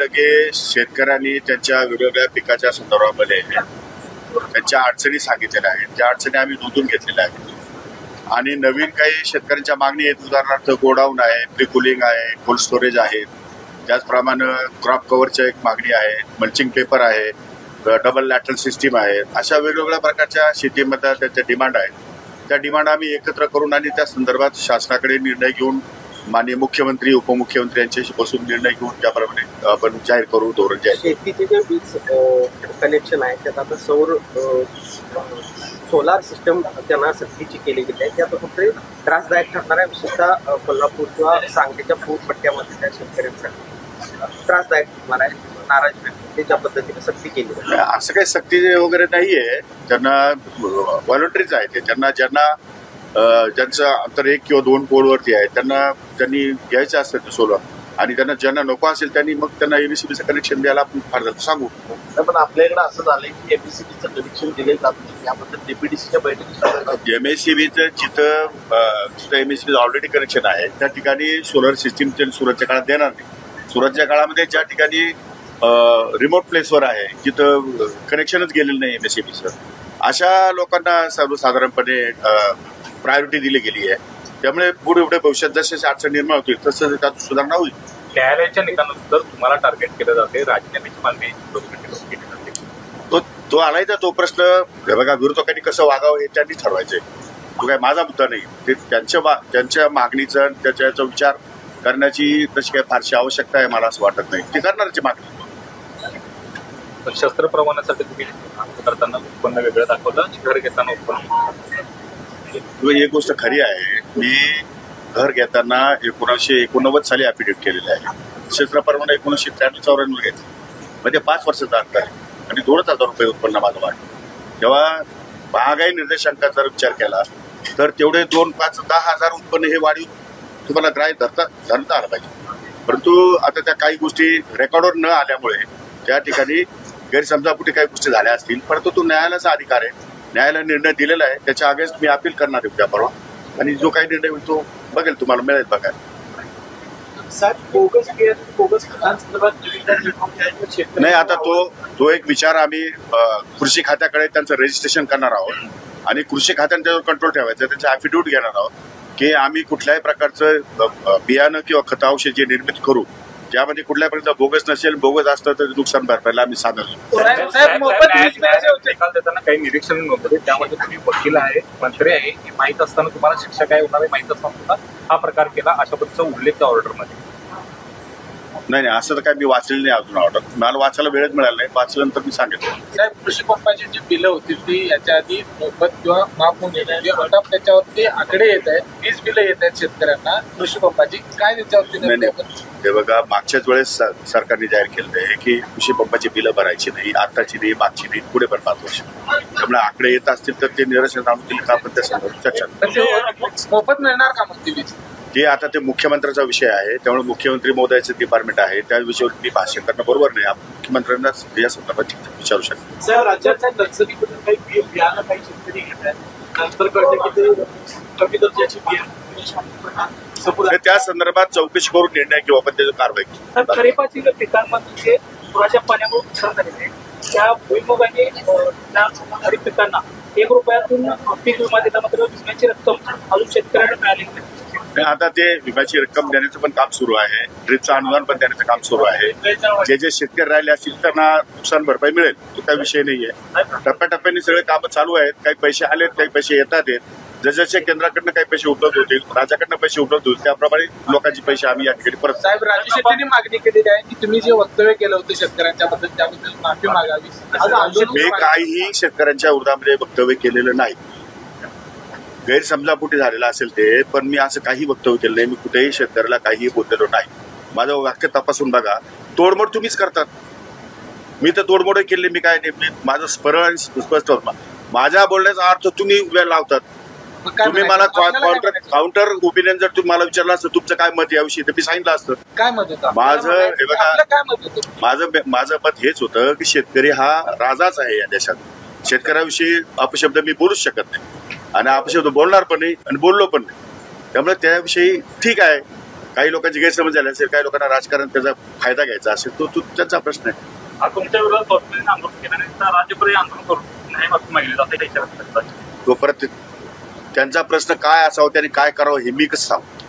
पाहिलं की शेतकऱ्यांनी त्यांच्या वेगवेगळ्या पिकाच्या संदर्भामध्ये त्यांच्या अडचणी सांगितलेल्या आहेत. त्या अडचणी आम्ही नोंदून घेतलेल्या आहेत आणि नवीन काही शेतकऱ्यांच्या मागणी आहेत. उदाहरणार्थ गोडाऊन आहे, प्रिकुलिंग आहे, कोल्ड स्टोरेज आहेत. त्याचप्रमाणे क्रॉप कव्हरची एक मागणी आहे, मल्चिंग पेपर आहे, डबल लॅटरल सिस्टीम आहे. अशा वेगवेगळ्या प्रकारच्या शेतीमध्ये त्यांच्या डिमांड आहेत. त्या डिमांड आम्ही एकत्र करून आणि त्या संदर्भात शासनाकडे निर्णय घेऊन माननीय मुख्यमंत्री उपमुख्यमंत्री यांच्याशी बसून निर्णय घेऊन त्याप्रमाणे आपण जाहीर करू धोरण जाहीर. शेतीचे जे वीज कनेक्शन आहे त्यात आता सोलार सिस्टम त्यांना सक्तीची केली गेली आहे. त्यात कुठे त्रासदायक ठरणार आहे, विशेषतः कोल्हापूर किंवा सांगलीच्या पूर पट्ट्यामध्ये त्या शेतकऱ्यांसाठी त्रासदायक ठरणार आहे. नाराज व्यक्ती ज्या पद्धतीने सक्ती केली आहे, असं काही सक्ती वगैरे नाहीये. त्यांना व्हॉलंटरीज आहे ते. त्यांना ज्यांचं अंतर 1 किंवा 2 पोलवरती आहे त्यांनी घ्यायचं असतं सोलर आणि ज्यांना नको असेल त्यांनी मग त्यांना एमएससीबीचं कनेक्शन द्यायला आपण फार झालं सांगू. पण आपल्याकडे असं झालंय की एमएससीबीचं कनेक्शन दिले जात नाही. याबद्दल डीपीडीसीच्या बैठकीत एमएससीबीचं जिथं एमएससीबीचं ऑलरेडी कनेक्शन आहे त्या ठिकाणी सोलर सिस्टीम सुरतच्या काळात देणार नाही. सुरतच्या काळामध्ये ज्या ठिकाणी रिमोट प्लेसवर आहे जिथं कनेक्शनच गेलेलं नाही एमएससीबीचं, अशा लोकांना सर्वसाधारणपणे प्रायोरिटी दिली गेली आहे. त्यामुळे पुढे भविष्यात जसे अडचण निर्माण होतील तसं त्यात सुधारणा होईल. न्यायालयाच्या निकालानंतर तुम्हाला टार्गेट केलं जाते, राजीनाम्याची मागणी तो आलाय तर तो प्रश्न बघा विरोधकांनी कसं वागावं हे त्यांनी ठरवायचंय. तो काय माझा मुद्दा नाही. ते त्यांच्या मागणीचा त्याचा विचार करण्याची तशी काही फारशी आवश्यकता आहे मला असं वाटत नाही. ते करणारची मागणी. शस्त्र प्रमाणासाठी तुम्ही करताना उत्पन्न वेगळं दाखवलं, घर घेताना उत्पन्न. एक गोष्ट खरी आहे, मी घर घेताना 1989 साली ॲफिडेव्हिट केलेलं आहे. शस्त्रप्रमाण 1993-94 घेतलं. म्हणजे 5 वर्षाचा अंतर आहे आणि 2,000 रुपये उत्पन्न माझं वाढलं. जेव्हा महागाई निर्देशांकाचा विचार केला तर तेवढे 2, 5, 10,000 उत्पन्न हे वाढीव तुम्हाला ग्राह्य धरता आलं पाहिजे. परंतु आता त्या काही गोष्टी रेकॉर्डवर न आल्यामुळे त्या ठिकाणी गैरसमजापोटी काही गोष्टी झाल्या असतील. परंतु तो न्यायालयाचा अधिकार आहे. न्यायालयाने निर्णय दिलेला आहे. त्याच्या अगेन्स्ट मी अपील करणार आहे उद्या परवा आणि जो काही निर्णय होईल तो बघेल, तुम्हाला मिळेल बघायला. नाही, आता तो एक विचार आम्ही कृषी खात्याकडे त्यांचं रजिस्ट्रेशन करणार आहोत आणि कृषी खात्याने त्यावर कंट्रोल ठेवायचं. त्याचं ॲफिडेव्हिट घेणार आहोत की आम्ही कुठल्याही प्रकारचं बियाणं किंवा खत औषध जे निर्मित करू त्यामध्ये कुठल्या प्रकारचं बोगस नसेल. बोगस असतं तर नुकसान भरपाईला आम्ही सादर निकाल देताना काही निरीक्षण नव्हतं. त्यामध्ये तुम्ही वकील आहे, मंत्री आहे, हे माहीत असताना तुम्हाला शिक्षा काय होणार आहे माहीत असताना हा प्रकार केला अशा पद्धतीचा उल्लेख त्या ऑर्डरमध्ये नाही. असं तर काय मी वाचलेलं नाही अजून ऑर्डर. मला वाचायला वेळच मिळाला नाही. वाचल्यानंतर मी सांगितलं. साहेब, कृषी पंपाची जी बिलं होती ती याच्या आधी मोफत किंवा माफ होऊन येत हटाप त्याच्यावरती आकडे येत आहेत. 20 बिलं येत आहेत शेतकऱ्यांना कृषी पंपाची. काय त्याच्यावरती ते बघा, मागच्याच वेळेस सरकारने जाहीर केलं आहे की कृषी पंपाची बिलं भरायची नाही. आताची नाही, मागची नाही, पुढे पण 5 वर्ष. त्यामुळे आकडे येत असतील तर ते निरसन आणतील का आपण त्या संदर्भात चर्चा मोफत मिळणार का मग ती वीज? ते आता ते मुख्यमंत्र्यांचा विषय आहे. त्यामुळे मुख्यमंत्री महोदयाचे डिपार्टमेंट आहे त्या विषयावर मी भाष्य करणं बरोबर नाही. आपण मुख्यमंत्र्यांना या संदर्भात विचारू शकतो. सर, राज्याच्या नर्सरीबद्दल काही बियाणं काही शेतकरी घेत आहेत, नंतर कळतं की ते कमी दर्जाची बियाणं. त्या संदर्भात चौकशी करून निर्णय घेऊ आपण, त्याची कारवाई. खरीपाची पिकांमध्ये पुराच्या पाण्यामुळे नुकसान झालेले त्या भुईमुगाने खरीप पिकांना 1 रुपयातून पीक विमा दिला, मात्र विम्याची रक्कम अजून शेतकऱ्यांना मिळाली नाही. आता ते विम्याची रक्कम देण्याचं पण काम सुरू आहे. ड्रीपचं अनुदान पण देण्याचं काम सुरू आहे. जे शेतकरी राहिले असतील त्यांना नुकसान भरपाई मिळेल. तो काही विषय नाहीये. टप्प्याटप्प्याने सगळे कामं चालू आहेत. काही पैसे आलेत, काही पैसे येतात आहेत. जसजसे केंद्राकडनं काही पैसे उपलब्ध होतील, राज्याकडनं पैसे उपलब्ध होतील, त्याप्रमाणे लोकांची पैसे आम्ही या ठिकाणी परत. साहेब, राज्य शेतीने मागणी केलेली आहे की तुम्ही जे वक्तव्य केलं होतं शेतकऱ्यांच्या बद्दल त्याबद्दल माफी मागावी. मी काहीही शेतकऱ्यांच्या विरोधामध्ये वक्तव्य केलेलं नाही. गैरसमजापोटी झालेला असेल ते, पण मी असं काही वक्तव्य केलं नाही. मी कुठेही शेतकऱ्याला काहीही बोललेलो नाही. माझं वाक्य तपासून बघा. तोडमोड तुम्हीच करतात. मी तर तोडमोड केली. मी काय नाही. माझं स्पष्ट स्पष्ट माझ्या बोलण्याचा अर्थ तुम्ही उभ्या लावतात. तुम्ही मला काउंटर ओपिनियन जर तुम्ही मला विचारलं असतं तुमचं काय मत याविषयी तर मी सांगितलं असतं. काय मत होतं माझं? हे बघा, माझं मत हेच होतं की शेतकरी हा राजाच आहे या देशात. शेतकऱ्याविषयी अपशब्द मी बोलूच शकत नाही आणि अपशब्द बोलणार पण नाही आणि बोललो पण नाही. त्यामुळे त्याविषयी ठीक आहे. काही लोकांची गैरसमज झाली असेल, काही लोकांना राजकारण त्याचा फायदा घ्यायचा असेल, तो त्यांचा प्रश्न आहे. हा तुमच्या विरोधात कॉर्पोरेशन आंदोलन केलं नाही तर राज्यभर आंदोलन करून नाही मग मागले जाते त्याच्या तो परत त्यांचा प्रश्न काय असावा, त्यांनी काय करावं हे मी कसं सांगू.